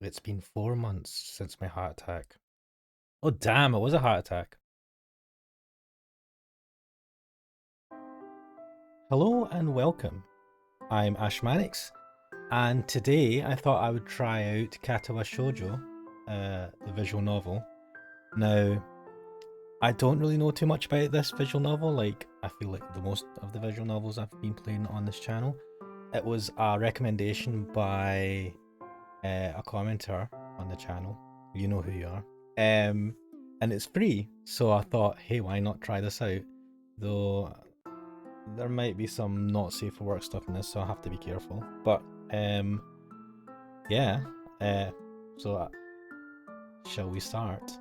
It's been 4 months since my heart attack. Oh, damn, it was a heart attack. Hello and welcome. I'm Ashmanix, and today I thought I would try out Katawa Shoujo, the visual novel. Now, I don't really know too much about this visual novel, like, I feel like the most of the visual novels I've been playing on this channel. It was a recommendation by a commenter on the channel. You know who you are. And it's free, so I thought, hey, why not try this out? Though there might be some not safe for work stuff in this, so I have to be careful. But yeah. So shall we start?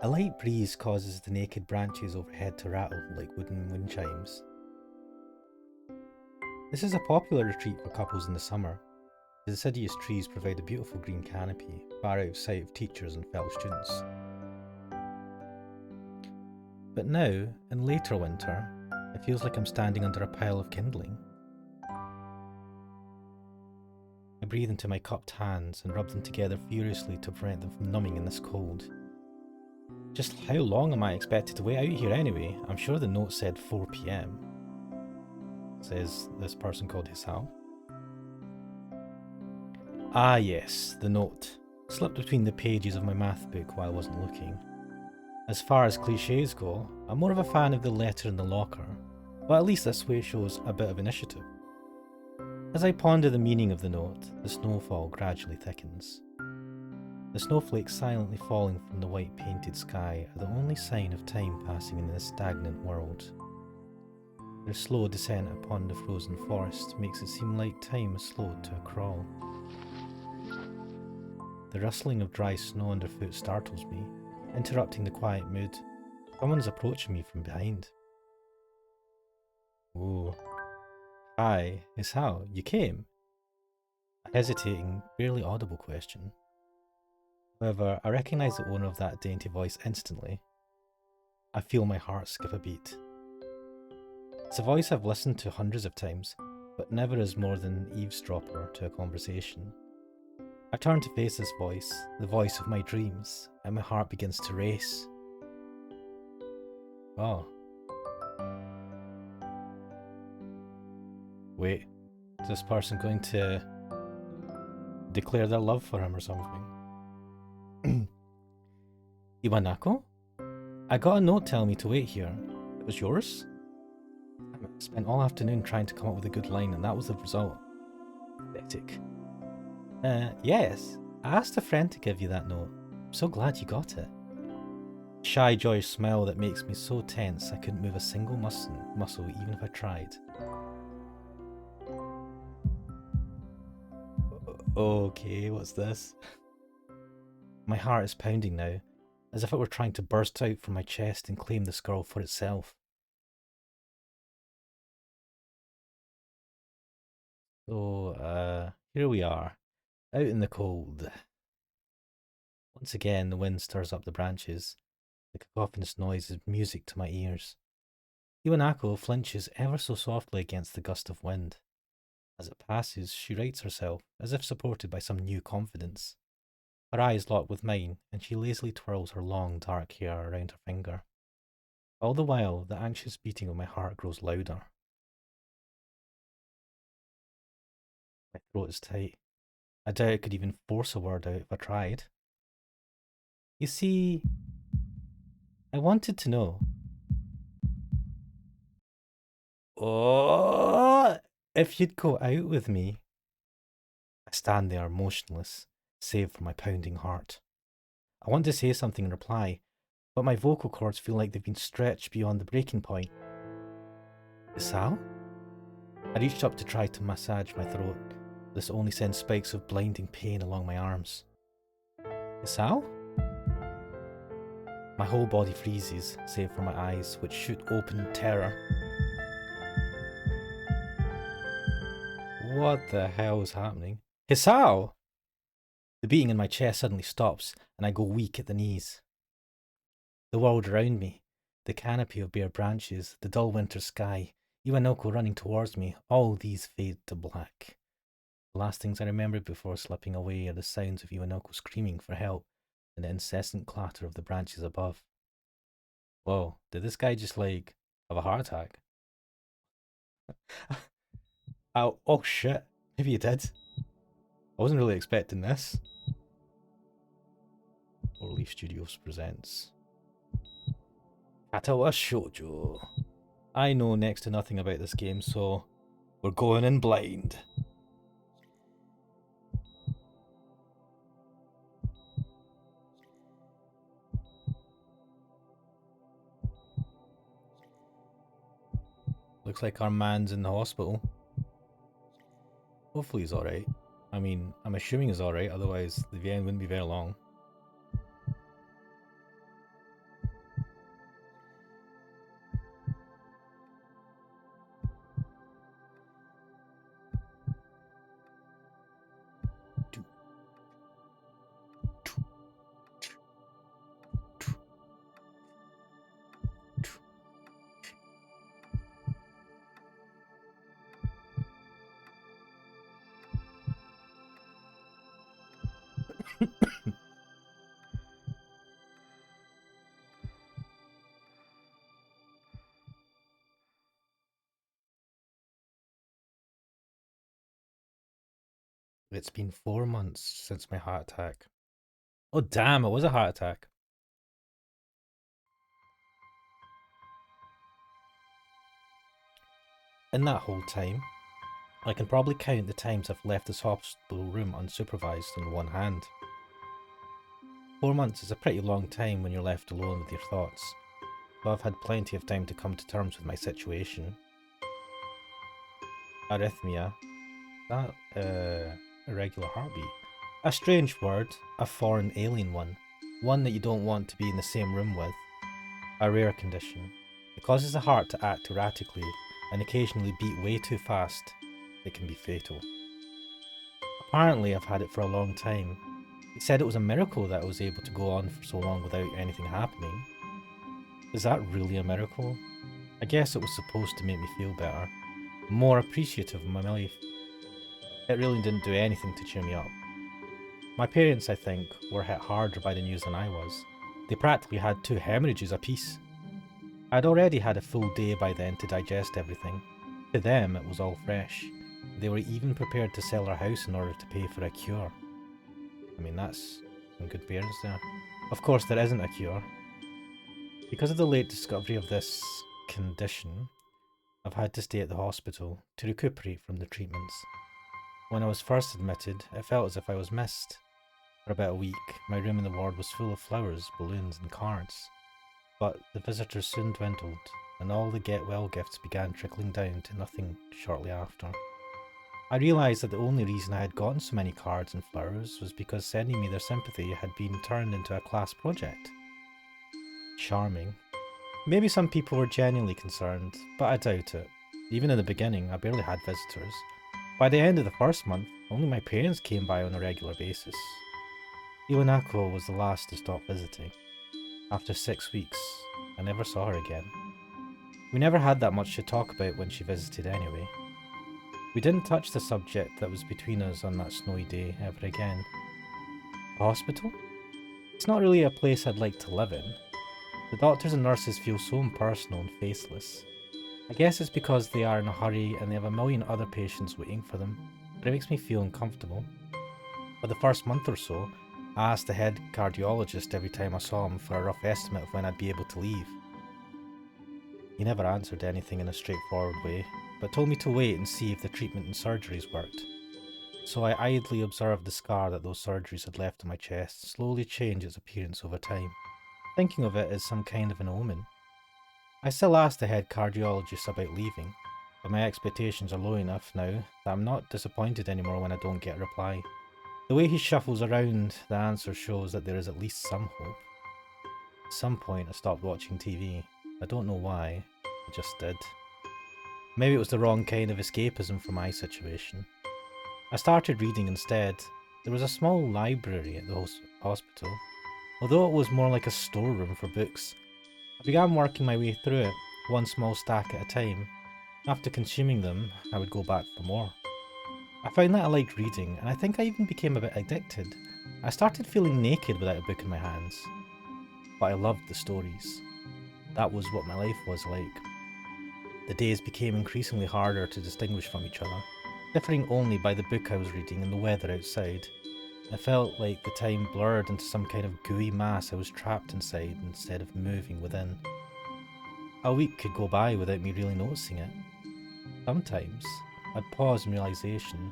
A light breeze causes the naked branches overhead to rattle like wooden wind chimes. This is a popular retreat for couples in the summer. The deciduous trees provide a beautiful green canopy, far out of sight of teachers and fellow students. But now, in later winter, it feels like I'm standing under a pile of kindling. I breathe into my cupped hands and rub them together furiously to prevent them from numbing in this cold. Just how long am I expected to wait out here anyway? I'm sure the note said 4 PM. Says this person called Hisao. Ah yes, the note. Slipped between the pages of my math book while I wasn't looking. As far as cliches go, I'm more of a fan of the letter in the locker, but at least this way shows a bit of initiative. As I ponder the meaning of the note, the snowfall gradually thickens. The snowflakes silently falling from the white painted sky are the only sign of time passing in this stagnant world. Their slow descent upon the frozen forest makes it seem like time has slowed to a crawl. The rustling of dry snow underfoot startles me, interrupting the quiet mood. Someone is approaching me from behind. Oh. Hi, Hisao, you came? A hesitating, barely audible question. However, I recognise the owner of that dainty voice instantly. I feel my heart skip a beat. It's a voice I've listened to hundreds of times, but never as more than an eavesdropper to a conversation. I turn to face this voice, the voice of my dreams, and my heart begins to race. Oh. Wait, is this person going to declare their love for him or something? Iwanako? I got a note telling me to wait here. It was yours? I spent all afternoon trying to come up with a good line, and that was the result. Pathetic. Yes. I asked a friend to give you that note. I'm so glad you got it. Shy, joyous smile that makes me so tense I couldn't move a single muscle even if I tried. Okay, what's this? My heart is pounding now, as if it were trying to burst out from my chest and claim this girl for itself. So, here we are, out in the cold. Once again, the wind stirs up the branches. The cacophonous noise is music to my ears. Iwanako flinches ever so softly against the gust of wind. As it passes, she rights herself, as if supported by some new confidence. Her eyes lock with mine, and she lazily twirls her long, dark hair around her finger. All the while, the anxious beating of my heart grows louder. My throat is tight. I doubt I could even force a word out if I tried. You see, I wanted to know. Oh, if you'd go out with me. I stand there motionless, save for my pounding heart. I want to say something in reply, but my vocal cords feel like they've been stretched beyond the breaking point. Isao? I reached up to try to massage my throat. This only sends spikes of blinding pain along my arms. Isao? My whole body freezes, save for my eyes, which shoot open in terror. What the hell is happening? Hisao! The beating in my chest suddenly stops, and I go weak at the knees. The world around me, The canopy of bare branches, the dull winter sky, Iwanoko running towards me, all these fade to black. The last things I remembered before slipping away are the sounds of Iwanoko screaming for help and the incessant clatter of the branches above. Whoa, did this guy just, like, have a heart attack? Oh shit, maybe he did. I wasn't really expecting this. Four Leaf Studios presents Katawa Shoujo. I know next to nothing about this game, so we're going in blind. Looks like our man's in the hospital. Hopefully he's alright. I mean, I'm assuming he's alright, otherwise the end wouldn't be very long. It's been 4 months since my heart attack. Oh damn, it was a heart attack. In that whole time, I can probably count the times I've left this hospital room unsupervised on one hand. 4 months is a pretty long time when you're left alone with your thoughts, but I've had plenty of time to come to terms with my situation. Arrhythmia. That, irregular heartbeat. A strange word, a foreign alien one that you don't want to be in the same room with. A rare condition. It causes the heart to act erratically and occasionally beat way too fast. It can be fatal. Apparently I've had it for a long time. He said it was a miracle that I was able to go on for so long without anything happening. Is that really a miracle? I guess it was supposed to make me feel better, more appreciative of my life. It really didn't do anything to cheer me up. My parents, I think, were hit harder by the news than I was. They practically had 2 hemorrhages apiece. I'd already had a full day by then to digest everything. To them, it was all fresh. They were even prepared to sell our house in order to pay for a cure. I mean, that's some good parents there. Of course, there isn't a cure. Because of the late discovery of this condition, I've had to stay at the hospital to recuperate from the treatments. When I was first admitted, it felt as if I was missed. For about a week, my room in the ward was full of flowers, balloons, and cards. But the visitors soon dwindled, and all the get well gifts began trickling down to nothing shortly after. I realised that the only reason I had gotten so many cards and flowers was because sending me their sympathy had been turned into a class project. Charming. Maybe some people were genuinely concerned, but I doubt it. Even in the beginning, I barely had visitors. By the end of the first month, only my parents came by on a regular basis. Iwanako was the last to stop visiting. After 6 weeks, I never saw her again. We never had that much to talk about when she visited anyway. We didn't touch the subject that was between us on that snowy day ever again. A hospital? It's not really a place I'd like to live in. The doctors and nurses feel so impersonal and faceless. I guess it's because they are in a hurry and they have a million other patients waiting for them, but it makes me feel uncomfortable. For the first month or so, I asked the head cardiologist every time I saw him for a rough estimate of when I'd be able to leave. He never answered anything in a straightforward way, but told me to wait and see if the treatment and surgeries worked. So I idly observed the scar that those surgeries had left on my chest slowly change its appearance over time, thinking of it as some kind of an omen. I still ask the head cardiologist about leaving, but my expectations are low enough now that I'm not disappointed anymore when I don't get a reply. The way he shuffles around the answer shows that there is at least some hope. At some point I stopped watching TV. I don't know why, I just did. Maybe it was the wrong kind of escapism for my situation. I started reading instead. There was a small library at the hospital. Although it was more like a storeroom for books, I began working my way through it, one small stack at a time. After consuming them, I would go back for more. I found that I liked reading, and I think I even became a bit addicted. I started feeling naked without a book in my hands. But I loved the stories. That was what my life was like. The days became increasingly harder to distinguish from each other, differing only by the book I was reading and the weather outside. I felt like the time blurred into some kind of gooey mass I was trapped inside instead of moving within. A week could go by without me really noticing it. Sometimes, I'd pause in realization,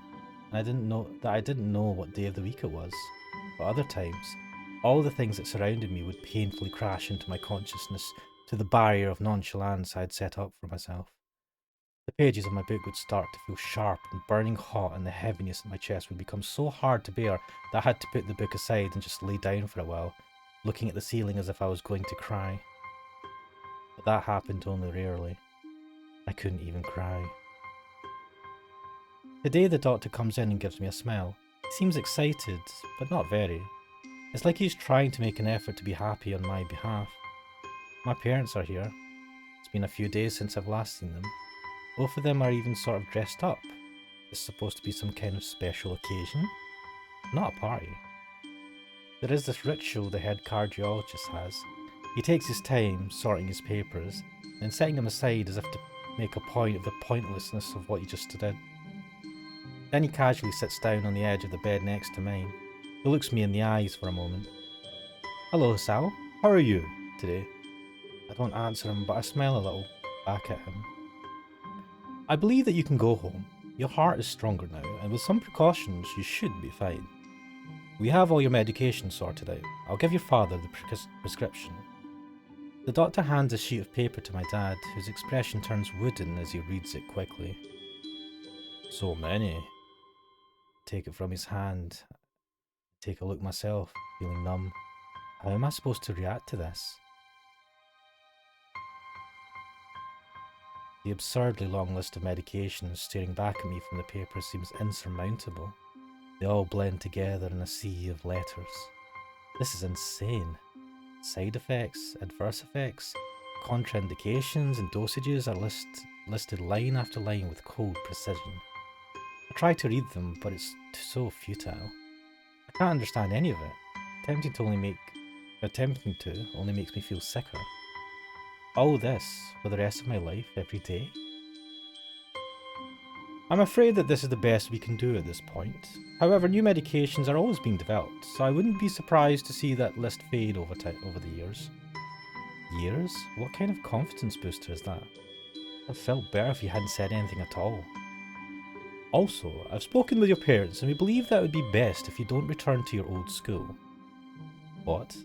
and I didn't know what day of the week it was. But other times, all the things that surrounded me would painfully crash into my consciousness to the barrier of nonchalance I had set up for myself. The pages of my book would start to feel sharp and burning hot, and the heaviness in my chest would become so hard to bear that I had to put the book aside and just lay down for a while, looking at the ceiling as if I was going to cry. But that happened only rarely. I couldn't even cry. Today the doctor comes in and gives me a smile. He seems excited, but not very. It's like he's trying to make an effort to be happy on my behalf. My parents are here. It's been a few days since I've last seen them. Both of them are even sort of dressed up. It's supposed to be some kind of special occasion, not a party. There is this ritual the head cardiologist has. He takes his time sorting his papers, then setting them aside as if to make a point of the pointlessness of what he just did. Then he casually sits down on the edge of the bed next to mine. He looks me in the eyes for a moment. "Hello, Sal. How are you today?" I don't answer him, but I smile a little back at him. "I believe that you can go home. Your heart is stronger now, and with some precautions, you should be fine. We have all your medication sorted out. I'll give your father the prescription." The doctor hands a sheet of paper to my dad, whose expression turns wooden as he reads it quickly. "So many." Take it from his hand. Take a look myself, feeling numb. How am I supposed to react to this? The absurdly long list of medications staring back at me from the paper seems insurmountable. They all blend together in a sea of letters. This is insane. Side effects, adverse effects, contraindications and dosages are listed line after line with cold precision. I try to read them, but it's so futile. I can't understand any of it. Attempting to only makes me feel sicker. All this for the rest of my life, every day? I'm afraid that this is the best we can do at this point. However, new medications are always being developed, so I wouldn't be surprised to see that list fade over the years. Years? What kind of confidence booster is that? I'd felt better if you hadn't said anything at all. Also, I've spoken with your parents and we believe that it would be best if you don't return to your old school. What?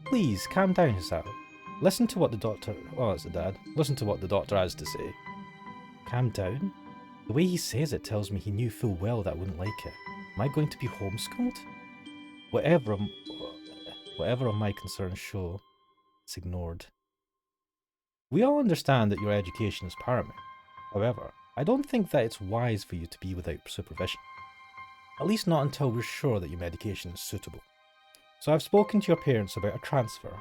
Please, calm down, Hisao. Listen to what the doctor... Oh, it's the dad. Listen to what the doctor has to say. Calm down? The way he says it tells me he knew full well that I wouldn't like it. Am I going to be homeschooled? Whatever of my concerns show, it's ignored. We all understand that your education is paramount. However, I don't think that it's wise for you to be without supervision. At least not until we're sure that your medication is suitable. So I've spoken to your parents about a transfer.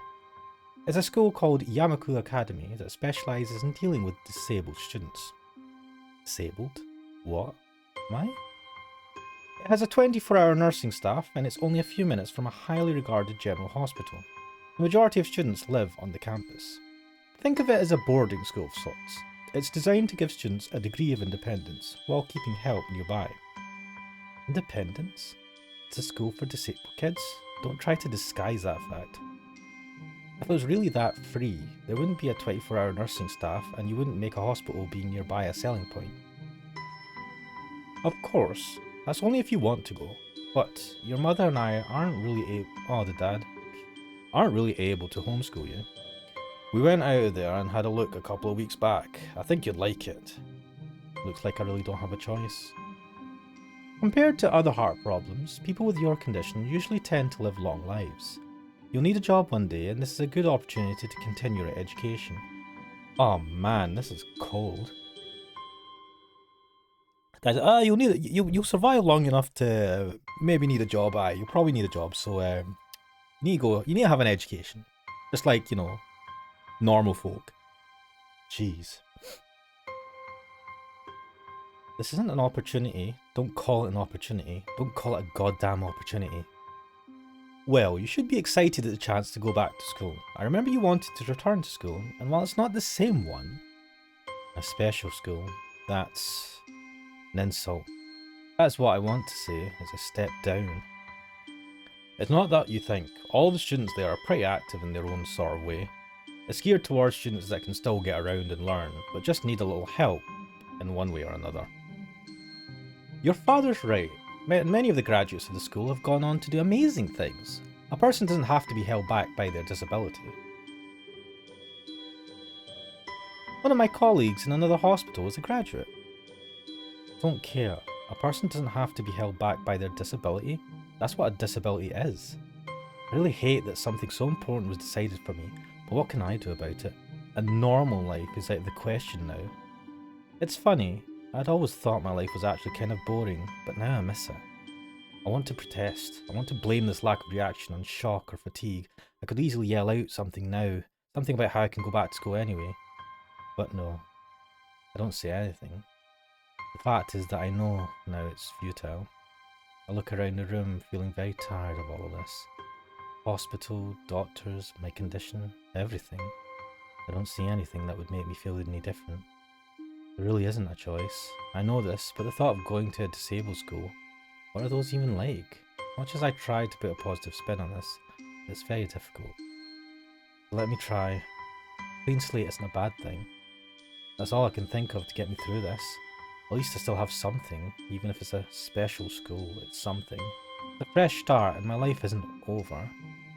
It's a school called Yamaku Academy that specialises in dealing with disabled students. Disabled? What? Am I? It has a 24-hour nursing staff and it's only a few minutes from a highly regarded general hospital. The majority of students live on the campus. Think of it as a boarding school of sorts. It's designed to give students a degree of independence while keeping help nearby. Independence? It's a school for disabled kids? Don't try to disguise that fact. If it was really that free, there wouldn't be a 24-hour nursing staff and you wouldn't make a hospital being nearby a selling point. Of course, that's only if you want to go, but your mother and I aren't really able to homeschool you. We went out there and had a look a couple of weeks back. I think you'd like it. Looks like I really don't have a choice. Compared to other heart problems, people with your condition usually tend to live long lives. You'll need a job one day and this is a good opportunity to continue your education. Oh man, this is cold. Guys, you'll survive long enough to maybe need a job. You'll probably need a job, so you need to have an education. Just like, Normal folk. Jeez. This isn't an opportunity. Don't call it an opportunity. Don't call it a goddamn opportunity. Well, you should be excited at the chance to go back to school. I remember you wanted to return to school, and while it's not the same one, a special school, that's an insult. That's what I want to say is a step down. It's not that you think. All the students there are pretty active in their own sort of way. It's geared towards students that can still get around and learn, but just need a little help in one way or another. Your father's right. Many of the graduates of the school have gone on to do amazing things. A person doesn't have to be held back by their disability. One of my colleagues in another hospital is a graduate. Don't care. A person doesn't have to be held back by their disability. That's what a disability is. I really hate that something so important was decided for me, but what can I do about it? A normal life is out of the question now. It's funny, I'd always thought my life was actually kind of boring, but now I miss it. I want to protest. I want to blame this lack of reaction on shock or fatigue. I could easily yell out something now, something about how I can go back to school anyway. But no, I don't say anything. The fact is that I know now it's futile. I look around the room feeling very tired of all of this. Hospital, doctors, my condition, everything. I don't see anything that would make me feel any different. There really isn't a choice. I know this, but the thought of going to a disabled school, what are those even like? Much as I tried to put a positive spin on this, it's very difficult. Let me try. Clean slate isn't a bad thing. That's all I can think of to get me through this. At least I still have something, even if it's a special school, it's something. It's a fresh start and my life isn't over.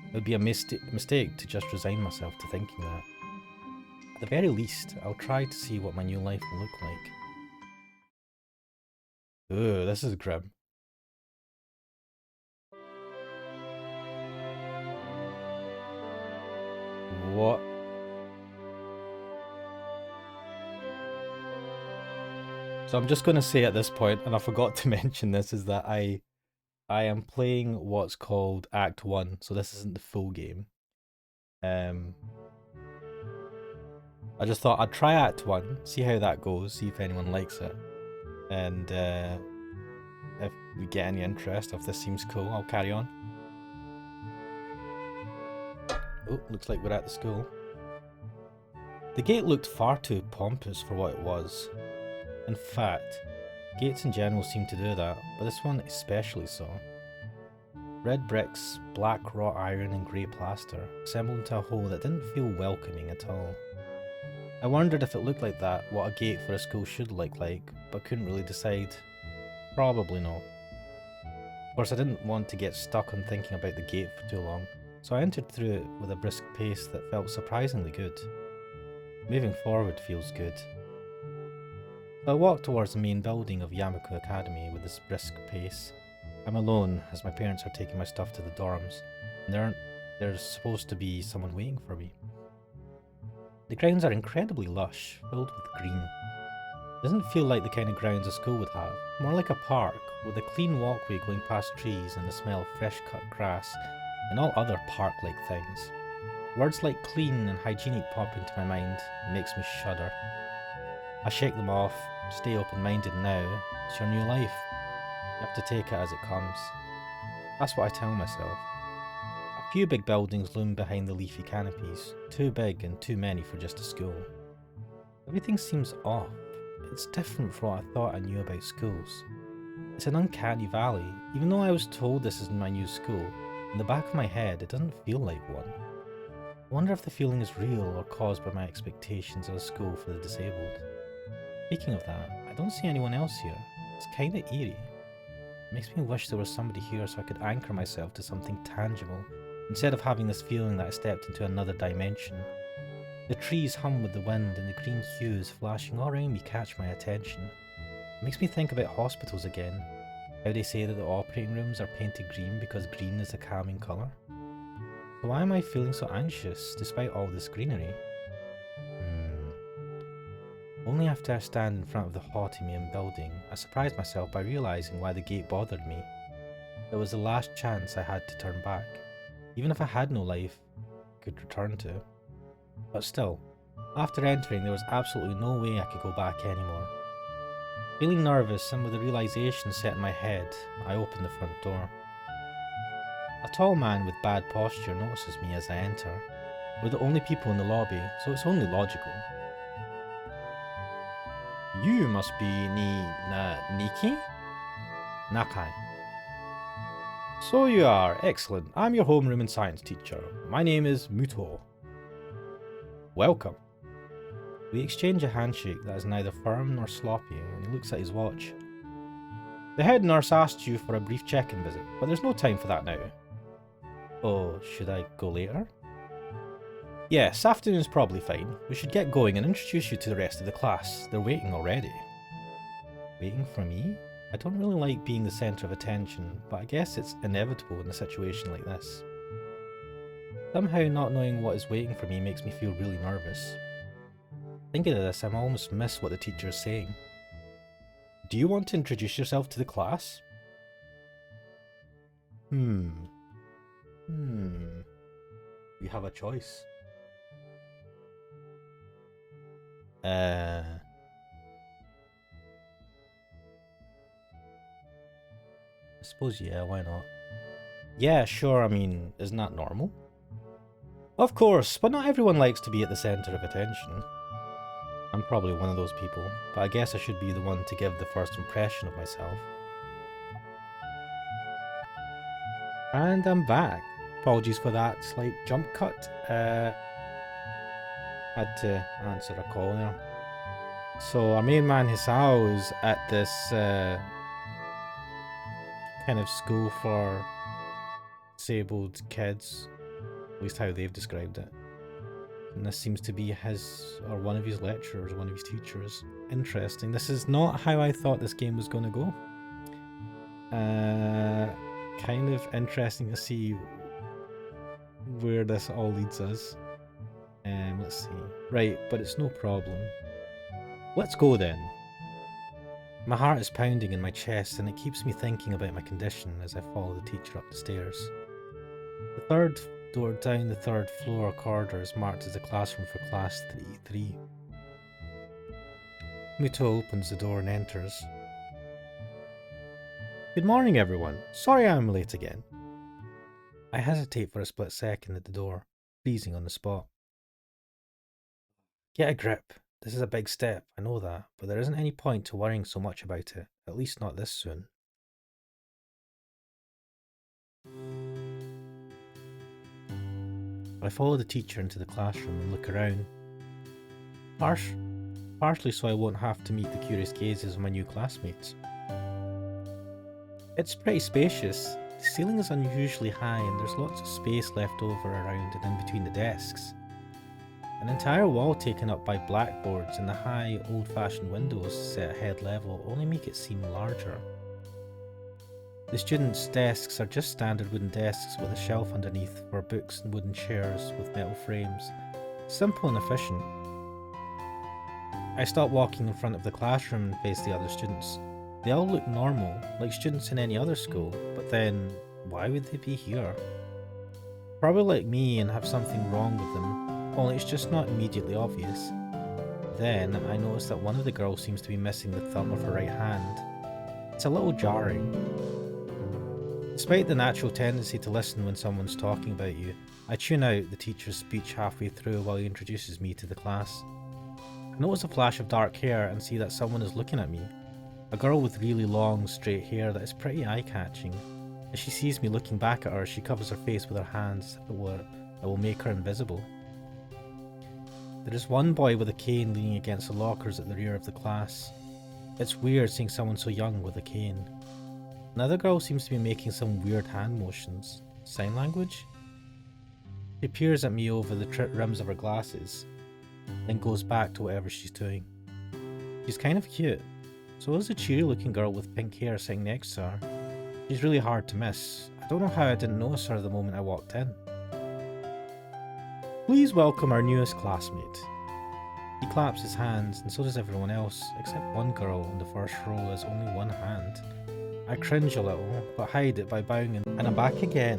It would be a mistake to just resign myself to thinking that. At the very least, I'll try to see what my new life will look like. Ugh, this is grim. What? So I'm just going to say at this point, and I forgot to mention this, is that I am playing what's called Act 1, so this isn't the full game. I just thought I'd try Act 1, see how that goes, see if anyone likes it. And if we get any interest, if this seems cool, I'll carry on. Oh, looks like we're at the school. The gate looked far too pompous for what it was. In fact, gates in general seem to do that, but this one especially so. Red bricks, black wrought iron and grey plaster assembled into a whole that didn't feel welcoming at all. I wondered if it looked like that, what a gate for a school should look like, but couldn't really decide. Probably not. Of course, I didn't want to get stuck on thinking about the gate for too long, so I entered through it with a brisk pace that felt surprisingly good. Moving forward feels good. So I walked towards the main building of Yamaku Academy with this brisk pace. I'm alone, as my parents are taking my stuff to the dorms, and there's supposed to be someone waiting for me. The grounds are incredibly lush, filled with green. It doesn't feel like the kind of grounds a school would have, more like a park, with a clean walkway going past trees and the smell of fresh cut grass, and all other park-like things. Words like clean and hygienic pop into my mind, and makes me shudder. I shake them off, stay open-minded now, it's your new life. You have to take it as it comes. That's what I tell myself. A few big buildings loom behind the leafy canopies, too big and too many for just a school. Everything seems off. It's different from what I thought I knew about schools. It's an uncanny valley. Even though I was told this is my new school, in the back of my head it doesn't feel like one. I wonder if the feeling is real or caused by my expectations of a school for the disabled. Speaking of that, I don't see anyone else here. It's kinda eerie. It makes me wish there was somebody here so I could anchor myself to something tangible, instead of having this feeling that I stepped into another dimension. The trees hum with the wind and the green hues flashing all around me catch my attention. It makes me think about hospitals again, how they say that the operating rooms are painted green because green is a calming colour. So why am I feeling so anxious despite all this greenery? Only after I stand in front of the haughty main building, I surprise myself by realising why the gate bothered me. It was the last chance I had to turn back, even if I had no life I could return to. But still, after entering, there was absolutely no way I could go back anymore. Feeling nervous and with the realization set in my head, I opened the front door. A tall man with bad posture notices me as I enter. We're the only people in the lobby, so it's only logical. You must be Niki? Nakai. So you are, excellent. I'm your homeroom and science teacher. My name is Muto. Welcome. We exchange a handshake that is neither firm nor sloppy, and he looks at his watch. The head nurse asked you for a brief check-in visit, but there's no time for that now. Oh, should I go later? Yes, afternoon's probably fine. We should get going and introduce you to the rest of the class. They're waiting already. Waiting for me? I don't really like being the centre of attention, but I guess it's inevitable in a situation like this. Somehow not knowing what is waiting for me makes me feel really nervous. Thinking of this, I almost miss what the teacher is saying. Do you want to introduce yourself to the class? You have a choice. I suppose, yeah, why not? Yeah, sure, I mean, isn't that normal? Of course, but not everyone likes to be at the centre of attention. I'm probably one of those people, but I guess I should be the one to give the first impression of myself. And I'm back. Apologies for that slight jump cut. Had to answer a call there. So our main man Hisao is at this kind of school for disabled kids, at least how they've described it. And this seems to be his, or one of his lecturers, one of his teachers. Interesting. This is not how I thought this game was going to go. Kind of interesting to see where this all leads us. Let's see. Right, but it's no problem. Let's go then. My heart is pounding in my chest and it keeps me thinking about my condition as I follow the teacher up the stairs. The third door down the third floor corridor is marked as the classroom for class 3. Muto opens the door and enters. Good morning, everyone. Sorry I'm late again. I hesitate for a split second at the door, freezing on the spot. Get a grip. This is a big step, I know that, but there isn't any point to worrying so much about it, at least not this soon. I follow the teacher into the classroom and look around. Partially so I won't have to meet the curious gazes of my new classmates. It's pretty spacious. The ceiling is unusually high and there's lots of space left over around and in between the desks. An entire wall taken up by blackboards and the high, old-fashioned windows set at head level only make it seem larger. The students' desks are just standard wooden desks with a shelf underneath for books and wooden chairs with metal frames. Simple and efficient. I stop walking in front of the classroom and face the other students. They all look normal, like students in any other school, but then, why would they be here? Probably like me and have something wrong with them, only it's just not immediately obvious. Then, I notice that one of the girls seems to be missing the thumb of her right hand. It's a little jarring. Despite the natural tendency to listen when someone's talking about you, I tune out the teacher's speech halfway through while he introduces me to the class. I notice a flash of dark hair and see that someone is looking at me. A girl with really long, straight hair that is pretty eye-catching. As she sees me looking back at her, she covers her face with her hands that will make her invisible. There is one boy with a cane leaning against the lockers at the rear of the class. It's weird seeing someone so young with a cane. Another girl seems to be making some weird hand motions. Sign language? She peers at me over the rims of her glasses, then goes back to whatever she's doing. She's kind of cute. So is the cheery looking girl with pink hair sitting next to her. She's really hard to miss. I don't know how I didn't notice her the moment I walked in. Please welcome our newest classmate. He claps his hands and so does everyone else, except one girl in the first row has only one hand. I cringe a little, but hide it by bowing and I'm back again.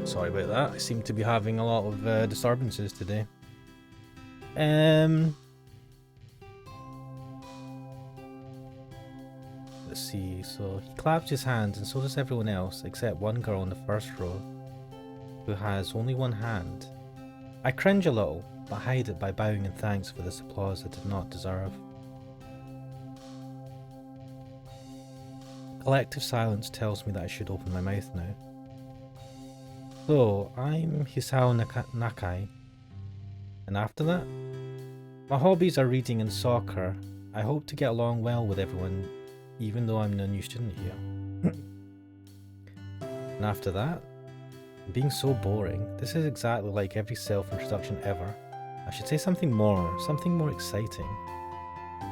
Sorry about that, I seem to be having a lot of disturbances today. Let's see, so he claps his hands and so does everyone else except one girl in the first row who has only one hand. I cringe a little, but hide it by bowing in thanks for this applause I did not deserve. Collective silence tells me that I should open my mouth now. So, I'm Hisao Nakai, and after that? My hobbies are reading and soccer. I hope to get along well with everyone, even though I'm no new student here. And after that? Being so boring. This is exactly like every self-introduction ever. I should say something more exciting.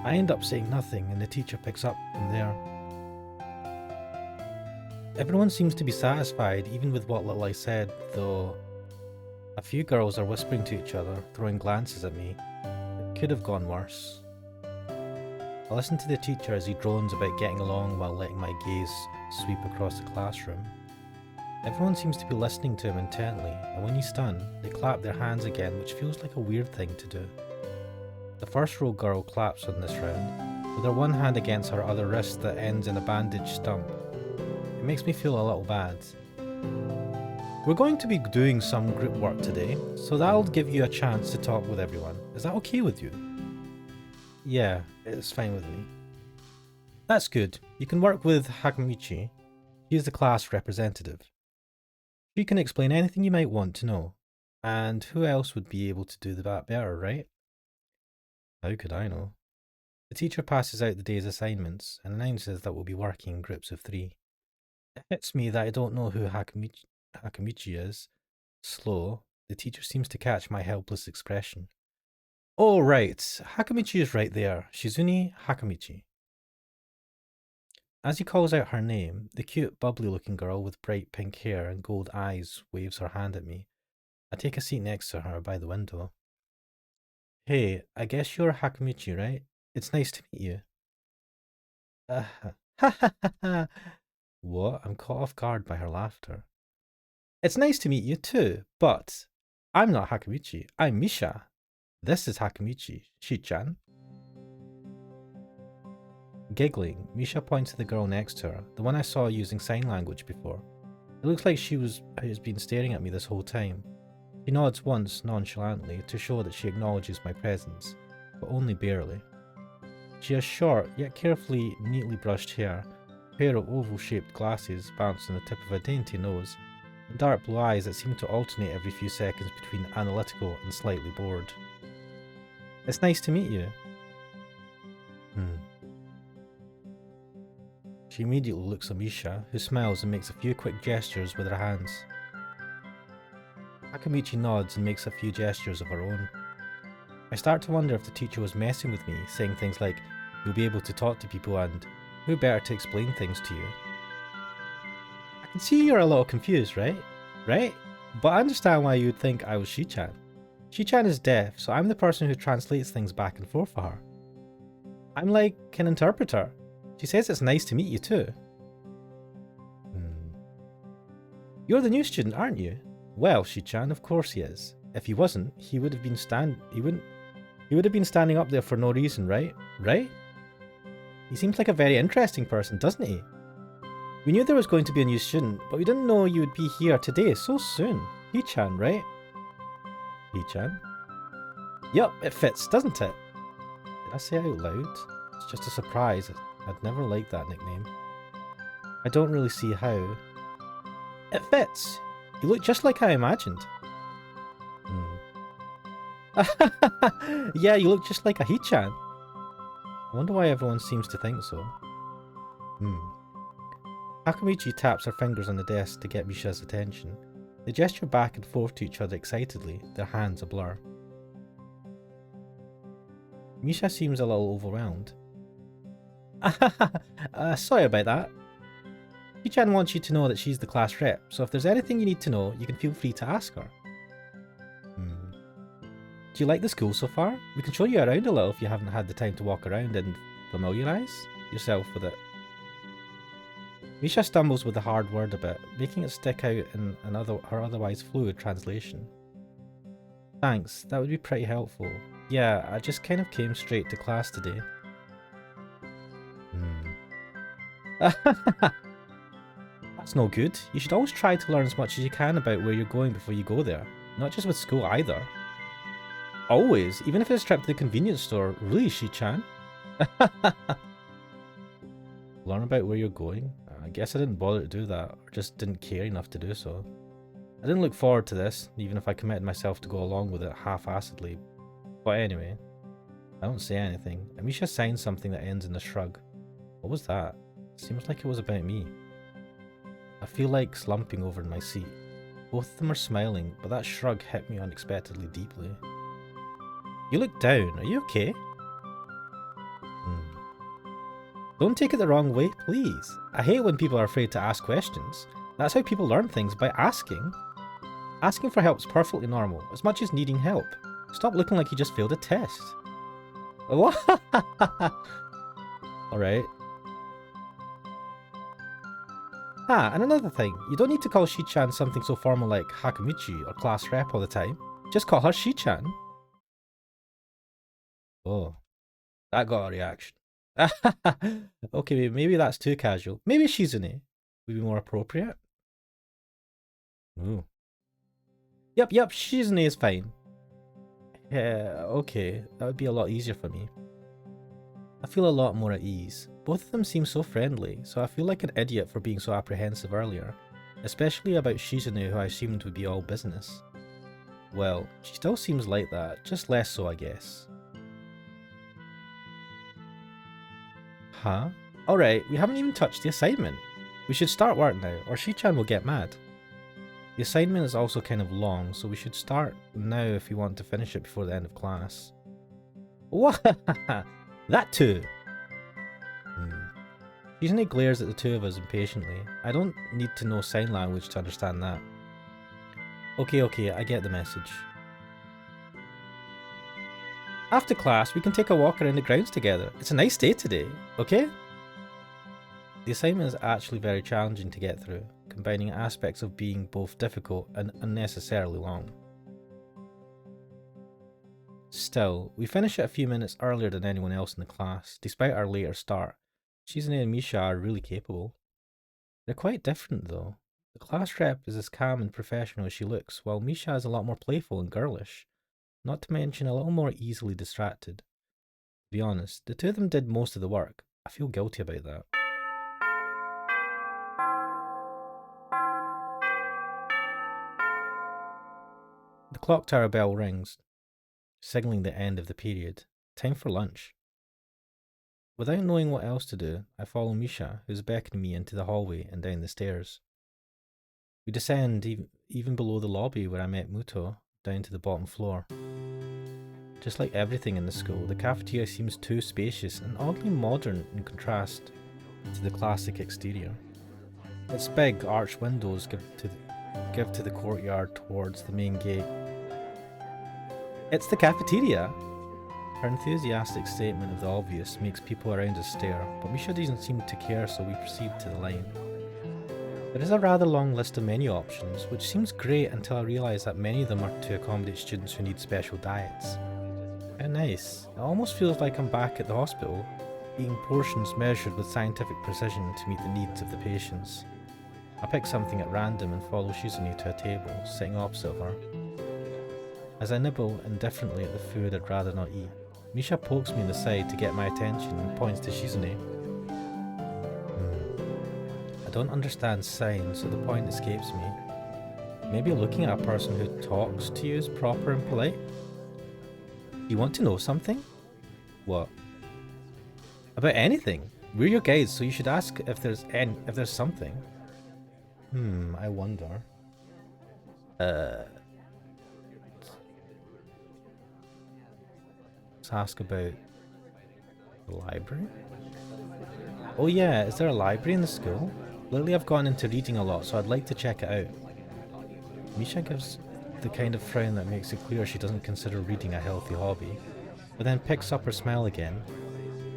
I end up saying nothing and the teacher picks up from there. Everyone seems to be satisfied even with what little I said, though a few girls are whispering to each other, throwing glances at me. It could have gone worse. I listen to the teacher as he drones about getting along while letting my gaze sweep across the classroom. Everyone seems to be listening to him intently, and when he's done, they clap their hands again, which feels like a weird thing to do. The first row girl claps on this round, with her one hand against her other wrist that ends in a bandaged stump. It makes me feel a little bad. We're going to be doing some group work today, so that'll give you a chance to talk with everyone. Is that okay with you? Yeah, it's fine with me. That's good. You can work with Hakamichi. She is the class representative. She can explain anything you might want to know. And who else would be able to do that better, right? How could I know? The teacher passes out the day's assignments and announces that we'll be working in groups of 3. It hits me that I don't know who Hakamichi is. Slow, the teacher seems to catch my helpless expression. Oh, right. Hakamichi is right there. Shizune Hakamichi. As he calls out her name, the cute, bubbly-looking girl with bright pink hair and gold eyes waves her hand at me. I take a seat next to her by the window. Hey, I guess you're Hakamichi, right? It's nice to meet you. Ha ha ha. What? I'm caught off guard by her laughter. It's nice to meet you too, but I'm not Hakamichi. I'm Misha. This is Hakamichi, Shi-chan. Giggling, Misha points to the girl next to her, the one I saw using sign language before. It looks like she has been staring at me this whole time. She nods once, nonchalantly, to show that she acknowledges my presence, but only barely. She has short, yet carefully, neatly brushed hair, a pair of oval-shaped glasses balanced on the tip of a dainty nose, and dark blue eyes that seem to alternate every few seconds between analytical and slightly bored. It's nice to meet you. She immediately looks at Misha, who smiles and makes a few quick gestures with her hands. Hakamichi nods and makes a few gestures of her own. I start to wonder if the teacher was messing with me, saying things like, "You'll be able to talk to people," and "Who better to explain things to you?" I can see you're a little confused, right? But I understand why you would think I was Shi-chan. Shi-chan is deaf, so I'm the person who translates things back and forth for her. I'm like an interpreter. She says it's nice to meet you too. You're the new student, aren't you? Well, Shi-chan, of course he is. If he wasn't, he would have been standing up there for no reason, right? Right? He seems like a very interesting person, doesn't he? We knew there was going to be a new student, but we didn't know you would be here today so soon. He-chan, right? He-chan? Yup, it fits, doesn't it? Did I say out loud? It's just a surprise. I'd never liked that nickname. I don't really see how. It fits. You look just like I imagined. Yeah, you look just like a He-chan. I wonder why everyone seems to think so. Hakamichi taps her fingers on the desk to get Misha's attention. They gesture back and forth to each other excitedly, their hands a blur. Misha seems a little overwhelmed. Sorry about that. He-chan wants you to know that she's the class rep, so if there's anything you need to know, you can feel free to ask her. Do you like the school so far? We can show you around a little if you haven't had the time to walk around and familiarise yourself with it. Misha stumbles with the hard word a bit, making it stick out in her otherwise fluid translation. Thanks, that would be pretty helpful. Yeah, I just kind of came straight to class today. That's no good. You should always try to learn as much as you can about where you're going before you go there. Not just with school either. Always, even if it's a trip to the convenience store. Really, Shi-chan? Learn about where you're going? I guess I didn't bother to do that, or just didn't care enough to do so. I didn't look forward to this, even if I committed myself to go along with it half-assedly. But anyway, I don't say anything. Amisha signs something that ends in a shrug. What was that? Seems like it was about me. I feel like slumping over in my seat. Both of them are smiling, but that shrug hit me unexpectedly deeply. You look down. Are you okay? Don't take it the wrong way, please. I hate when people are afraid to ask questions. That's how people learn things, by asking. Asking for help is perfectly normal, as much as needing help. Stop looking like you just failed a test. What? Alright. Ah, and another thing, you don't need to call Shi-chan something so formal like Hakamichi or class rep all the time. Just call her Shi-chan. Oh, that got a reaction. Okay, maybe that's too casual. Maybe Shizune would be more appropriate. Ooh. Yep, Shizune is fine. Yeah, okay, that would be a lot easier for me. I feel a lot more at ease. Both of them seem so friendly, so I feel like an idiot for being so apprehensive earlier. Especially about Shizune, who I assumed would be all business. Well, she still seems like that, just less so I guess. Huh? Alright, we haven't even touched the assignment. We should start work now, or Shi-chan will get mad. The assignment is also kind of long, so we should start now if we want to finish it before the end of class. What? That too! Shizune glares at the two of us impatiently. I don't need to know sign language to understand that. Okay, I get the message. After class, we can take a walk around the grounds together. It's a nice day today, okay? The assignment is actually very challenging to get through, combining aspects of being both difficult and unnecessarily long. Still, we finish it a few minutes earlier than anyone else in the class, despite our later start. Shizune and Misha are really capable. They're quite different though. The class rep is as calm and professional as she looks, while Misha is a lot more playful and girlish, not to mention a little more easily distracted. To be honest, the two of them did most of the work. I feel guilty about that. The clock tower bell rings, signalling the end of the period. Time for lunch. Without knowing what else to do, I follow Misha, who's beckoning me into the hallway and down the stairs. We descend even below the lobby where I met Muto, down to the bottom floor. Just like everything in the school, the cafeteria seems too spacious and oddly modern in contrast to the classic exterior. Its big arched windows give to the courtyard towards the main gate. It's the cafeteria! Her enthusiastic statement of the obvious makes people around us stare, but Misha doesn't seem to care, so we proceed to the line. There is a rather long list of menu options, which seems great until I realise that many of them are to accommodate students who need special diets. How nice. It almost feels like I'm back at the hospital, eating portions measured with scientific precision to meet the needs of the patients. I pick something at random and follow Shizune to a table, sitting opposite of her. As I nibble indifferently at the food I'd rather not eat, Misha pokes me in the side to get my attention and points to Shizune. I don't understand signs, so the point escapes me. Maybe looking at a person who talks to you is proper and polite? You want to know something? What? About anything. We're your guides, so you should ask if there's something. I wonder. Let's ask about the library. Oh yeah, is there a library in the school? Lately I've gone into reading a lot, so I'd like to check it out. Misha gives the kind of frown that makes it clear she doesn't consider reading a healthy hobby, but then picks up her smile again.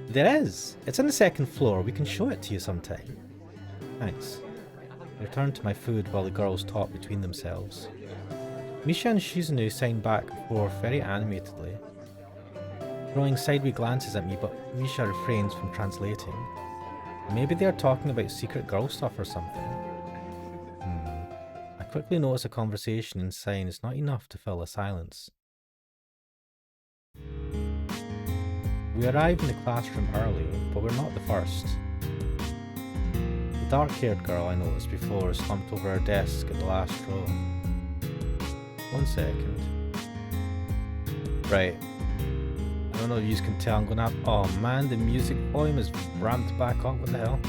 There is! It's on the second floor, we can show it to you sometime. Thanks. I return to my food while the girls talk between themselves. Misha and Shizune sign back and forth very animatedly. throwing sideways glances at me, but Misha refrains from translating. Maybe they are talking about secret girl stuff or something. I quickly notice a conversation in sign is not enough to fill a silence. We arrive in the classroom early, but we're not the first. The dark-haired girl I noticed before is slumped over her desk at the last row. 1 second. Right. I don't know if you can tell, I'm gonna have... Oh man, the music volume is ramped back up, what the hell?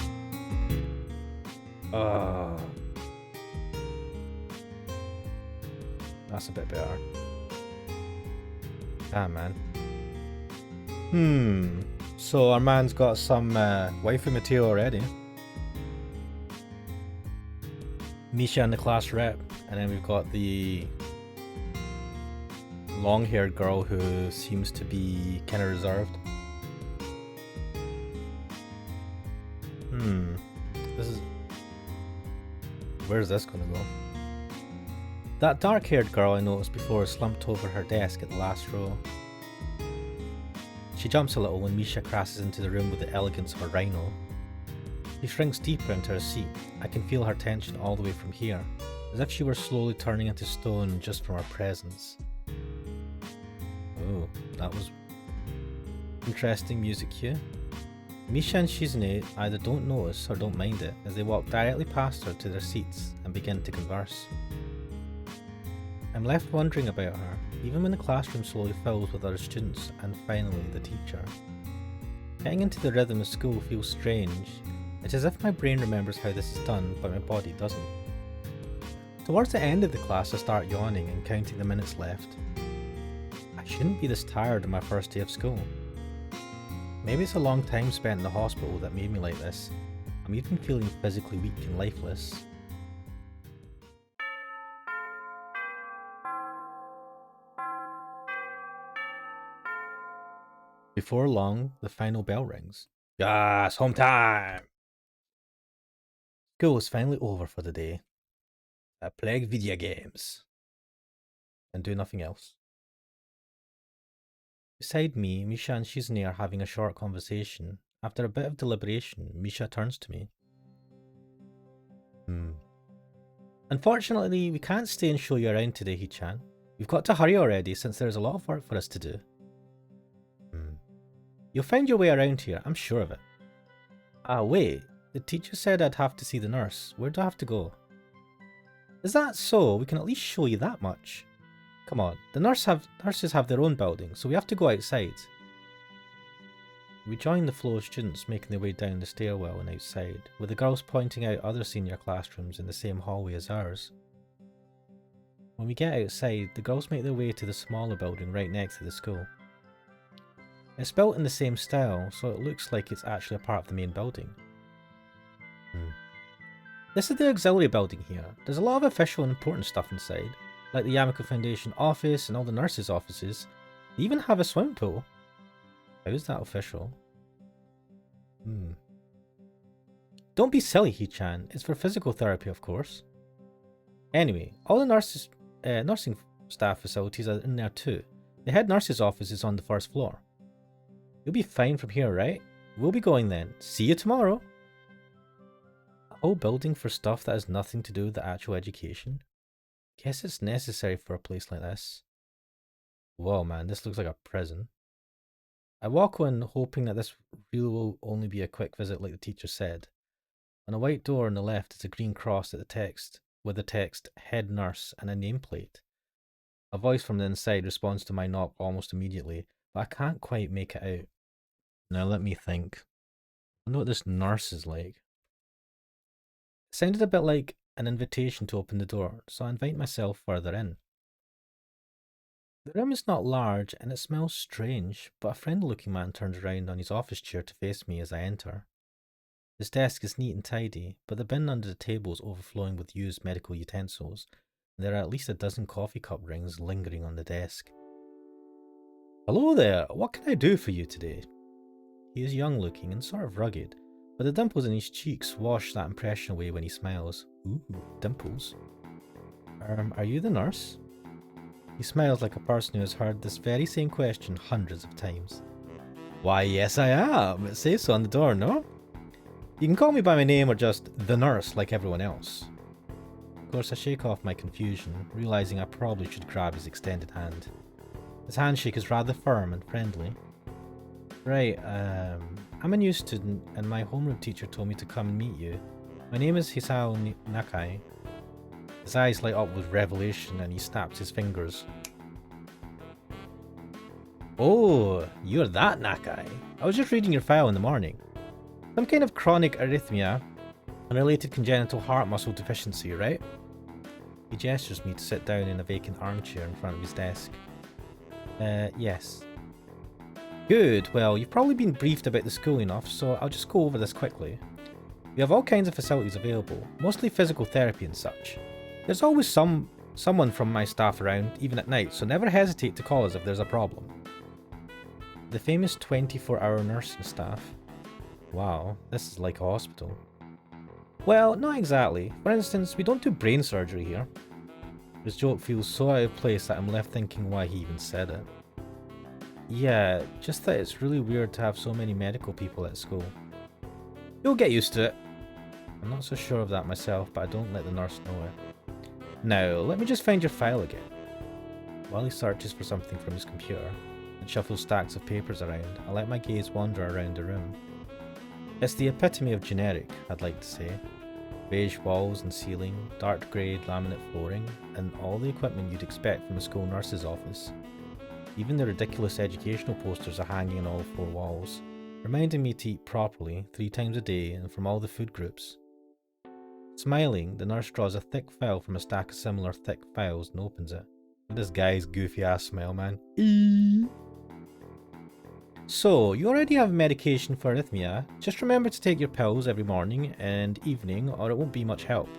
That's a bit better. Ah man. So our man's got some waifu material already. Misha and the class rep, and then we've got the long-haired girl who seems to be kind of reserved. This is... Where's this gonna go? That dark-haired girl I noticed before is slumped over her desk at the last row. She jumps a little when Misha crashes into the room with the elegance of a rhino. She shrinks deeper into her seat. I can feel her tension all the way from here, as if she were slowly turning into stone just from her presence. Oh, that was interesting music cue. Misha and Shizune either don't notice or don't mind it as they walk directly past her to their seats and begin to converse. I'm left wondering about her, even when the classroom slowly fills with other students and finally the teacher. Getting into the rhythm of school feels strange. It's as if my brain remembers how this is done, but my body doesn't. Towards the end of the class I start yawning and counting the minutes left. I shouldn't be this tired on my first day of school. Maybe it's a long time spent in the hospital that made me like this. I'm even feeling physically weak and lifeless. Before long, the final bell rings. Yes, home time! School is finally over for the day. I play video games. And do nothing else. Beside me, Misha and Shizune are having a short conversation. After a bit of deliberation, Misha turns to me. Unfortunately, we can't stay and show you around today, Hee-chan. We've got to hurry already since there's a lot of work for us to do. You'll find your way around here, I'm sure of it. Ah, wait. The teacher said I'd have to see the nurse. Where do I have to go? Is that so? We can at least show you that much. Come on, the nurses have their own building, so we have to go outside. We join the flow of students making their way down the stairwell and outside, with the girls pointing out other senior classrooms in the same hallway as ours. When we get outside, the girls make their way to the smaller building right next to the school. It's built in the same style, so it looks like it's actually a part of the main building. This is the auxiliary building here. There's a lot of official and important stuff inside, like the Yamako Foundation office and all the nurses' offices. They even have a swimming pool. How is that official? Don't be silly, Hee-chan. It's for physical therapy, of course. Anyway, all the nursing staff facilities are in there too. The head nurse's office is on the first floor. You'll be fine from here, right? We'll be going then. See you tomorrow. A whole building for stuff that has nothing to do with the actual education? Guess it's necessary for a place like this. Whoa man, this looks like a prison. I walk in hoping that this really will only be a quick visit like the teacher said. On a white door on the left is a green cross with the text head nurse and a nameplate. A voice from the inside responds to my knock almost immediately, but I can't quite make it out. Now let me think. I wonder what this nurse is like. It sounded a bit like an invitation to open the door, so I invite myself further in. The room is not large and it smells strange, but a friendly-looking man turns around on his office chair to face me as I enter. His desk is neat and tidy, but the bin under the table is overflowing with used medical utensils, and there are at least a dozen coffee cup rings lingering on the desk. Hello there, what can I do for you today? He is young-looking and sort of rugged, but the dimples in his cheeks wash that impression away when he smiles. Ooh, dimples. Are you the nurse? He smiles like a person who has heard this very same question hundreds of times. Why, yes I am. It says so on the door, no? You can call me by my name or just the nurse like everyone else. Of course, I shake off my confusion, realizing I probably should grab his extended hand. His handshake is rather firm and friendly. Right, I'm a new student, and my homeroom teacher told me to come and meet you. My name is Hisao Nakai. His eyes light up with revelation, and he snaps his fingers. Oh, you're that Nakai. I was just reading your file in the morning. Some kind of chronic arrhythmia and related congenital heart muscle deficiency, right? He gestures me to sit down in a vacant armchair in front of his desk. Yes. Good, well, you've probably been briefed about the school enough, so I'll just go over this quickly. We have all kinds of facilities available, mostly physical therapy and such. There's always someone from my staff around, even at night, so never hesitate to call us if there's a problem. The famous 24-hour nursing staff. Wow, this is like a hospital. Well, not exactly. For instance, we don't do brain surgery here. His joke feels so out of place that I'm left thinking why he even said it. Yeah, just that it's really weird to have so many medical people at school. You'll get used to it. I'm not so sure of that myself, but I don't let the nurse know it. Now, let me just find your file again. While he searches for something from his computer and shuffles stacks of papers around, I let my gaze wander around the room. It's the epitome of generic, I'd like to say. Beige walls and ceiling, dark grey laminate flooring, and all the equipment you'd expect from a school nurse's office. Even the ridiculous educational posters are hanging on all four walls, reminding me to eat properly 3 times a day and from all the food groups. Smiling, the nurse draws a thick file from a stack of similar thick files and opens it. This guy's goofy ass smile, man. So, you already have medication for arrhythmia. Just remember to take your pills every morning and evening or it won't be much help.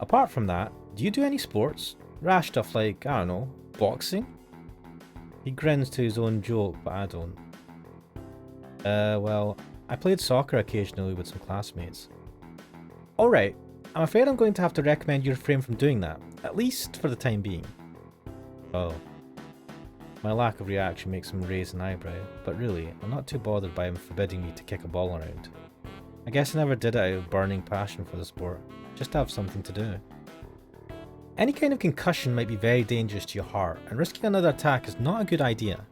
Apart from that, do you do any sports? Rash stuff like, I don't know, boxing? He grins to his own joke, but I don't. Well, I played soccer occasionally with some classmates. Alright, I'm afraid I'm going to have to recommend you refrain from doing that, at least for the time being. Oh. My lack of reaction makes him raise an eyebrow, but really, I'm not too bothered by him forbidding me to kick a ball around. I guess I never did it out of burning passion for the sport, just to have something to do. Any kind of concussion might be very dangerous to your heart, and risking another attack is not a good idea.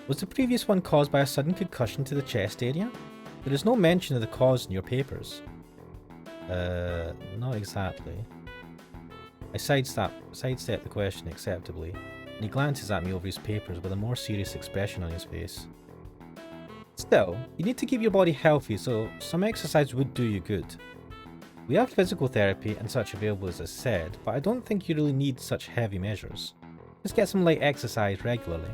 Was the previous one caused by a sudden concussion to the chest area? There is no mention of the cause in your papers. Not exactly. I sidestep the question acceptably, and he glances at me over his papers with a more serious expression on his face. Still, you need to keep your body healthy, so some exercise would do you good. We have physical therapy and such available as I said, but I don't think you really need such heavy measures. Just get some light exercise regularly.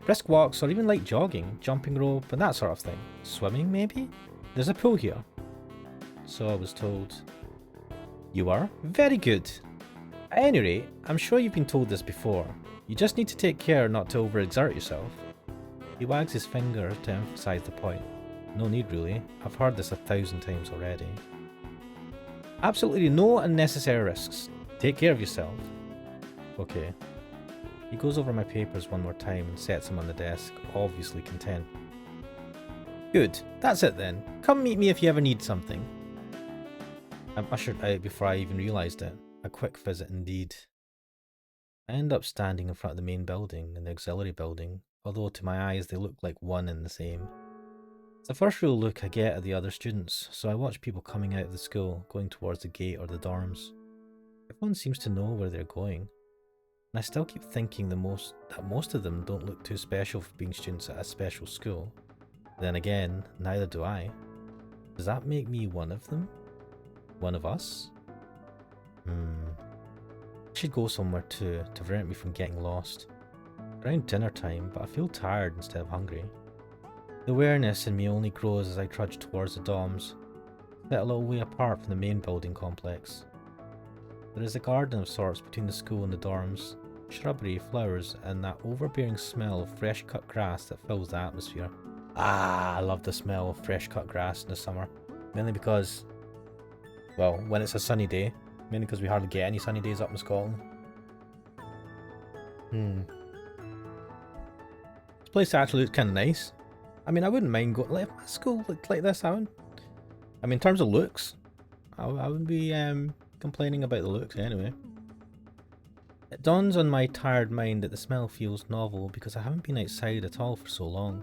Brisk walks or even light jogging, jumping rope and that sort of thing. Swimming maybe? There's a pool here. So I was told. You are? Very good. At any rate, I'm sure you've been told this before. You just need to take care not to overexert yourself. He wags his finger to emphasize the point. No need really, I've heard this 1,000 times already. Absolutely no unnecessary risks. Take care of yourself. Okay. He goes over my papers one more time and sets them on the desk, obviously content. Good, that's it then. Come meet me if you ever need something. I'm ushered out before I even realised it. A quick visit indeed. I end up standing in front of the main building and the auxiliary building, although to my eyes they look like one and the same. It's the first real look I get at the other students, so I watch people coming out of the school, going towards the gate or the dorms. Everyone seems to know where they're going, and I still keep thinking that most of them don't look too special for being students at a special school. Then again, neither do I. Does that make me one of them? One of us? I should go somewhere too, to prevent me from getting lost. Around dinner time, but I feel tired instead of hungry. The awareness in me only grows as I trudge towards the dorms, set a little way apart from the main building complex. There is a garden of sorts between the school and the dorms, shrubbery, flowers, and that overbearing smell of fresh cut grass that fills the atmosphere. I love the smell of fresh cut grass in the summer, mainly because, well, when it's a sunny day, mainly because we hardly get any sunny days up in Scotland. This place actually looks kind of nice. I mean, I wouldn't mind going, like, if my school looked like this, I mean, in terms of looks, I wouldn't be complaining about the looks anyway. It dawns on my tired mind that the smell feels novel because I haven't been outside at all for so long.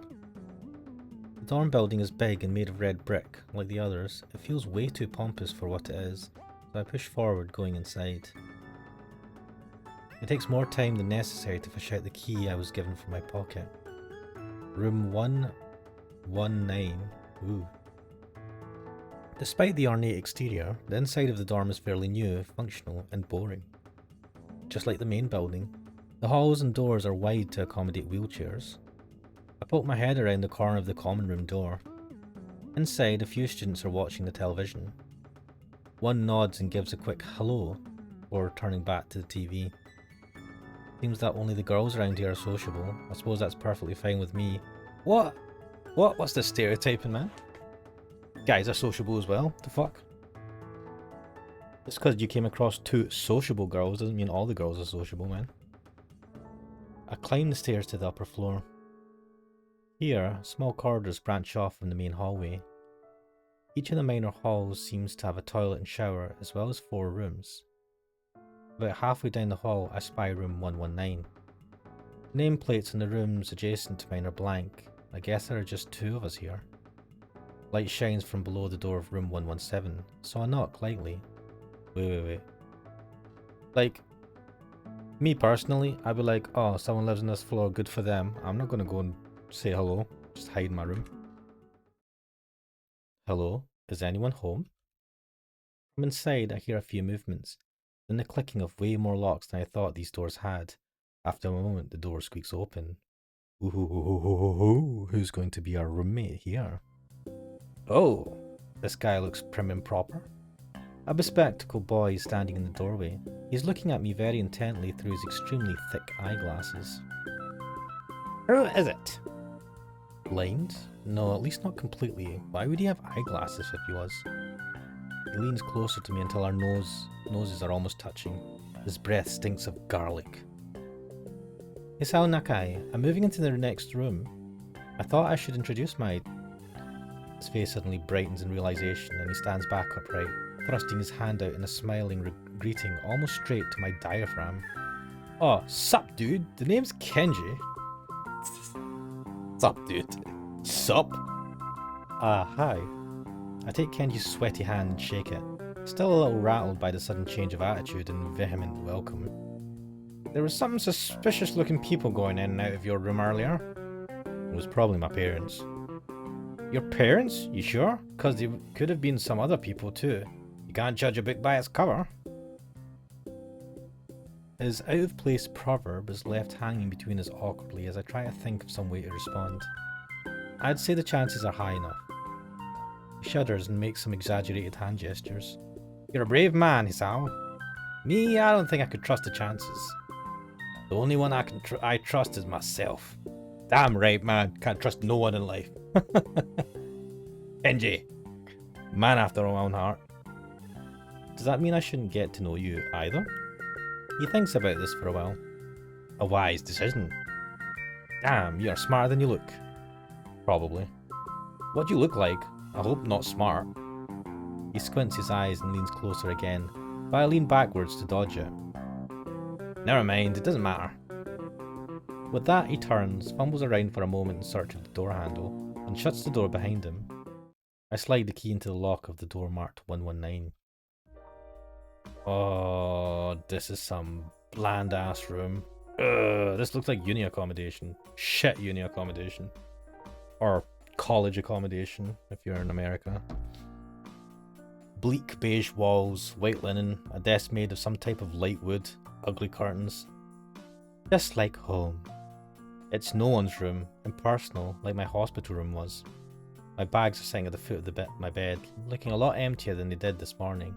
The dorm building is big and made of red brick, like the others. It feels way too pompous for what it is, so I push forward, going inside. It takes more time than necessary to fish out the key I was given from my pocket. Room 119. Ooh. Despite the ornate exterior, the inside of the dorm is fairly new, functional, and boring. Just like the main building, the halls and doors are wide to accommodate wheelchairs. I poke my head around the corner of the common room door. Inside, a few students are watching the television. One nods and gives a quick hello before turning back to the TV. Seems that only the girls around here are sociable. I suppose that's perfectly fine with me. What? What's this stereotyping, man? Guys are sociable as well. The fuck? Just because you came across 2 sociable girls doesn't mean all the girls are sociable, man. I climb the stairs to the upper floor. Here, small corridors branch off from the main hallway. Each of the minor halls seems to have a toilet and shower, as well as 4 rooms. About halfway down the hall, I spy room 119. Nameplates in the rooms adjacent to mine are blank. I guess there are just 2 of us here. Light shines from below the door of room 117, so I knock lightly. Wait. Like, me personally, I'd be like, oh, someone lives on this floor, good for them. I'm not gonna go and say hello, just hide in my room. Hello, is anyone home? From inside, I hear a few movements, then the clicking of way more locks than I thought these doors had. After a moment, the door squeaks open. Ooh, who's going to be our roommate here? Oh, this guy looks prim and proper. A bespectacled boy is standing in the doorway. He's looking at me very intently through his extremely thick eyeglasses. Who is it? Blind? No, at least not completely. Why would he have eyeglasses if he was? He leans closer to me until our noses are almost touching. His breath stinks of garlic. Isao Nakai, I'm moving into the next room. I thought I should introduce my... His face suddenly brightens in realization and he stands back upright, thrusting his hand out in a smiling greeting almost straight to my diaphragm. Oh, sup dude, the name's Kenji. Sup dude. Sup? Hi. I take Kenji's sweaty hand and shake it, still a little rattled by the sudden change of attitude and vehement welcome. There was some suspicious looking people going in and out of your room earlier. It was probably my parents. Your parents? You sure? Cause they could have been some other people too. You can't judge a book by its cover. His out-of-place proverb is left hanging between us awkwardly as I try to think of some way to respond. I'd say the chances are high enough. He shudders and makes some exaggerated hand gestures. You're a brave man, Hisao. Me, I don't think I could trust the chances. The only one I trust is myself. Damn right, man. Can't trust no one in life. Kenji. Man after my own heart. Does that mean I shouldn't get to know you either? He thinks about this for a while. A wise decision. Damn, you are smarter than you look. Probably. What do you look like? I hope not smart. He squints his eyes and leans closer again, but I lean backwards to dodge it. Never mind, it doesn't matter. With that, he turns, fumbles around for a moment in search of the door handle, and shuts the door behind him. I slide the key into the lock of the door marked 119. Oh, this is some bland ass room. This looks like uni accommodation. Shit uni accommodation. Or college accommodation, if you're in America. Bleak beige walls, white linen, a desk made of some type of light wood, ugly curtains. Just like home. It's no one's room, impersonal, like my hospital room was. My bags are sitting at the foot of my bed, looking a lot emptier than they did this morning.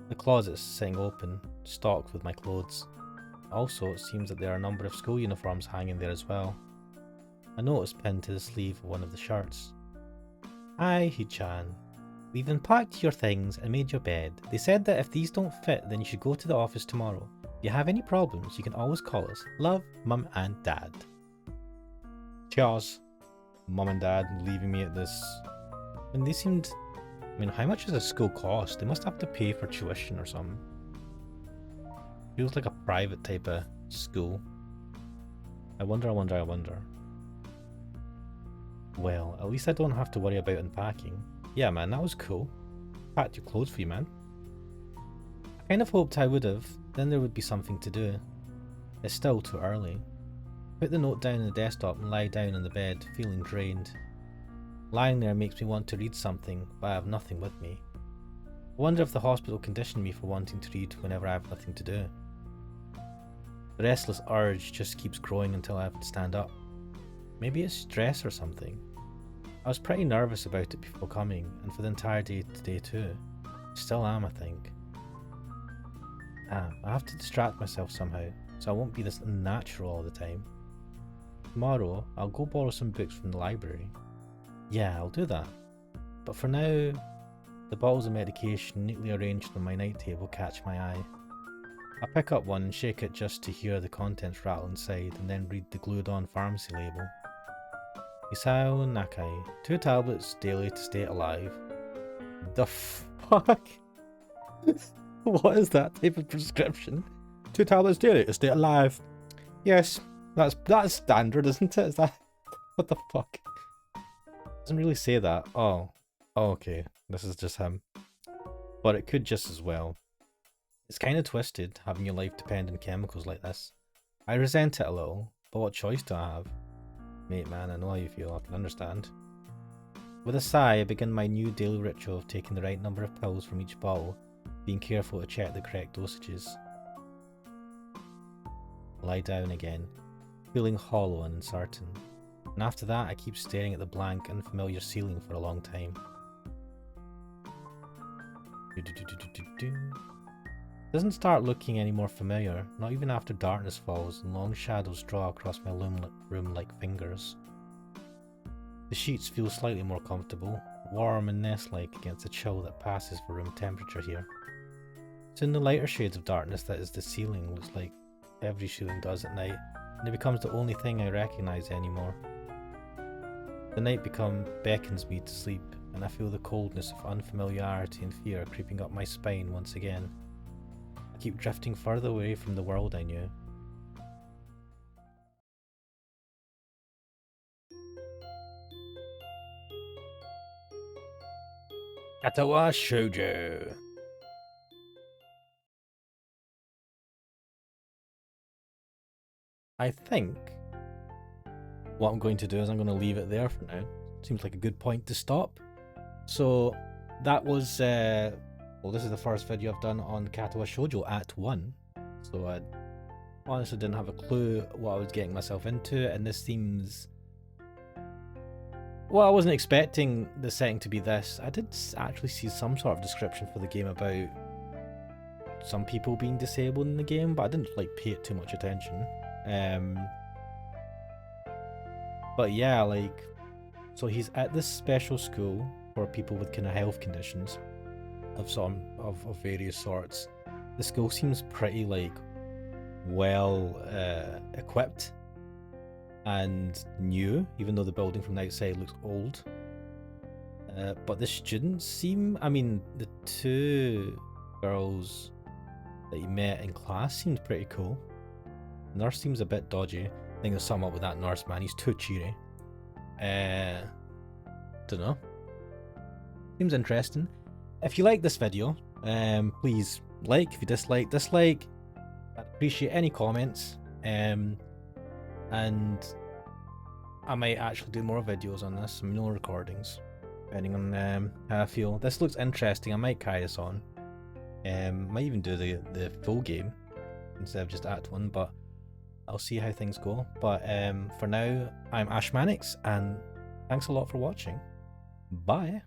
The closet's sitting open, stocked with my clothes. Also, it seems that there are a number of school uniforms hanging there as well. A note is pinned to the sleeve of one of the shirts. Hi, Hee-chan. We've unpacked your things and made your bed. They said that if these don't fit, then you should go to the office tomorrow. If you have any problems, you can always call us. Love, Mum and Dad. Cheers. mum and dad leaving me at this. I mean, they seemed. I mean, how much does a school cost? They must have to pay for tuition or something. Feels like a private type of school. I wonder. Well, at least I don't have to worry about unpacking. Yeah, man, that was cool. Packed your clothes for you, man. I kind of hoped I would have. Then there would be something to do. It's still too early. Put the note down on the desktop and lie down on the bed, feeling drained. Lying there makes me want to read something, but I have nothing with me. I wonder if the hospital conditioned me for wanting to read whenever I have nothing to do. The restless urge just keeps growing until I have to stand up. Maybe it's stress or something. I was pretty nervous about it before coming, and for the entire day today too. Still am, I think. I have to distract myself somehow, so I won't be this unnatural all the time. Tomorrow, I'll go borrow some books from the library. Yeah, I'll do that. But for now, the bottles of medication neatly arranged on my night table catch my eye. I pick up one and shake it just to hear the contents rattle inside, and then read the glued-on pharmacy label. Isao Nakai, 2 tablets daily to stay alive. The fuck? What is that type of prescription? 2 tablets daily to stay alive. Yes, that's standard, isn't it? Is that what the fuck? Doesn't really say that. Oh, okay. This is just him. But it could just as well. It's kind of twisted, having your life depend on chemicals like this. I resent it a little, but what choice do I have? Mate, man, I know how you feel, I can understand. With a sigh, I begin my new daily ritual of taking the right number of pills from each bottle, being careful to check the correct dosages. Lie down again, feeling hollow and uncertain. And after that, I keep staring at the blank, unfamiliar ceiling for a long time. Doesn't start looking any more familiar, not even after darkness falls and long shadows draw across my room like fingers. The sheets feel slightly more comfortable, warm and nest-like against the chill that passes for room temperature here. It's in the lighter shades of darkness that is the ceiling, looks like every ceiling does at night, and it becomes the only thing I recognise anymore. The night beckons me to sleep, and I feel the coldness of unfamiliarity and fear creeping up my spine once again. I keep drifting further away from the world I knew. Katawa Shoujo. I think what I'm going to do is I'm going to leave it there for now. Seems like a good point to stop. So that was, well, this is the first video I've done on Katawa Shoujo Act 1. So I honestly didn't have a clue what I was getting myself into, and this seems... Well, I wasn't expecting the setting to be this. I did actually see some sort of description for the game about some people being disabled in the game, but I didn't like pay it too much attention. But yeah, like, so he's at this special school for people with kind of health conditions of various sorts. The school seems pretty like well equipped and new, even though the building from the outside looks old. But the students seem, I mean, the 2 girls that you met in class seemed pretty cool. The nurse seems a bit dodgy. I think there's something up with that nurse, man. He's too cheery. Dunno. Seems interesting. If you like this video, please like. If you dislike, dislike. I'd appreciate any comments. And I might actually do more videos on this, some more recordings, depending on how I feel. This looks interesting. I might carry this on. Might even do the full game instead of just Act 1, but I'll see how things go. But for now, I'm Ashmanix, and thanks a lot for watching. Bye!